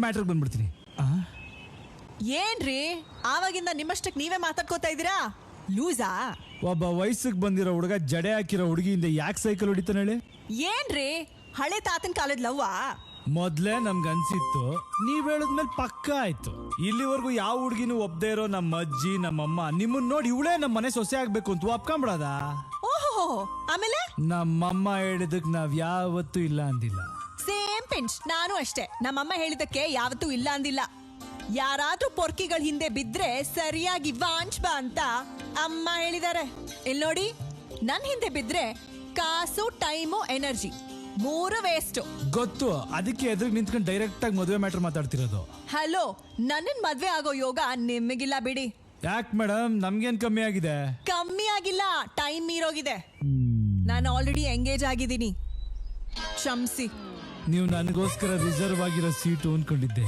ಮ್ಯಾಟ್ರಿಗೆ ಬಂದ್ಬಿಡ್ತೀನಿ. ಏನ್ರಿ ಆವಾಗಿಂದ ನಿಮ್ಮಷ್ಟಕ್ಕೆ ನೀವೇ ಮಾತಾಡ್ಕೋತಾ ಇದ್ದೀರಾ? ಲೂಸಾ? ಒಬ್ಬ ವಯಸ್ಸಿಗೆ ಬಂದಿರೋ ಹುಡುಗ ಜಡೆ ಹಾಕಿರೋ ಹುಡುಗಿಯಿಂದ ಯಾಕೆ ಸೈಕಲ್ ಹೊಡಿತಾನೆ ಹೇಳಿ? ಏನ್ರಿ ಹಳೆ ತಾತನ ಕಾಲದ ಲವ್ವಾ? ಮೊದ್ಲೇ ನಮ್ಗೆ ಅನ್ಸಿತ್ತು, ನೀವ್ ಹೇಳಿದ್ಮೇಲೆ ಪಕ್ಕ ಆಯ್ತು. ಇಲ್ಲಿವರೆಗೂ ಯಾವ ಹುಡುಗಿನೂ ಒಬ್ದೇ ಇರೋ ನಮ್ಮ ಅಜ್ಜಿ ನಮ್ಮಮ್ಮ ನಿಮ್ಮನ್ನ ನೋಡಿ ಇವಳೇ ನಮ್ಮ ಮನೆ ಸೊಸೆ ಆಗ್ಬೇಕು ಅಂತ ಒಪ್ಕೊಂಬಿಡೋದ. ಓಹೋ, ಆಮೇಲೆ ನಮ್ಮಮ್ಮ ಹೇಳಿದಕ್ ನಾವ್ ಯಾವತ್ತೂ ಇಲ್ಲ ಅಂದಿಲ್ಲ. ಸೇಮ್ ಪಿಂಚ್, ನಾನು ಅಷ್ಟೇ. ನಮ್ಮಮ್ಮ ಹೇಳಿದಕ್ಕೆ ಯಾವತ್ತೂ ಇಲ್ಲ ಅಂದಿಲ್ಲ. ಯಾರಾದ್ರೂ ಪೊರ್ಕಿಗಳ ಹಿಂದೆ ಬಿದ್ರೆ ಸರಿಯಾಗಿ ವಾಂಚ್ ಬಾ ಅಂತ ಅಮ್ಮ ಹೇಳಿದಾರೆ. ಇಲ್ಲಿ ನೋಡಿ, ನನ್ ಹಿಂದೆ ಬಿದ್ರೆ ಕಾಸು, ಟೈಮು, ಎನರ್ಜಿ ಮೂರು ವೇಸ್ಟ್. ಗೊತ್ತು, ಅದಕ್ಕೆ ಎದುರು ನಿಂತ್ಕೊಂಡು ಡೈರೆಕ್ಟ್ ಆಗಿ ಮದುವೆ ಮ್ಯಾಟರ್ ಮಾತಾಡ್ತಿರೋದು. ಹಲೋ, ನನ್ನನ್ ಮದ್ವೆ ಆಗೋ ಯೋಗ ನಿಮಗಿಲ್ಲ ಬಿಡಿ. ಯಾಕೆ ಮೇಡಮ್, ನಮ್ಗೇನ್ ಕಮ್ಮಿ ಆಗಿದೆ? ಕಮ್ಮಿ ಆಗಿಲ್ಲ, ಟೈಮ್ ಮೀರೋಗಿದೆ. ನಾನು ಆಲ್ರೆಡಿ ಎಂಗೇಜ್ ಆಗಿದ್ದೀನಿ, ಕ್ಷಮಿಸಿ. ನೀವು ನನಗೋಸ್ಕರ ರಿಸರ್ವ್ ಆಗಿರೋ ಸೀಟು ಅನ್ಕೊಂಡಿದ್ದೆ.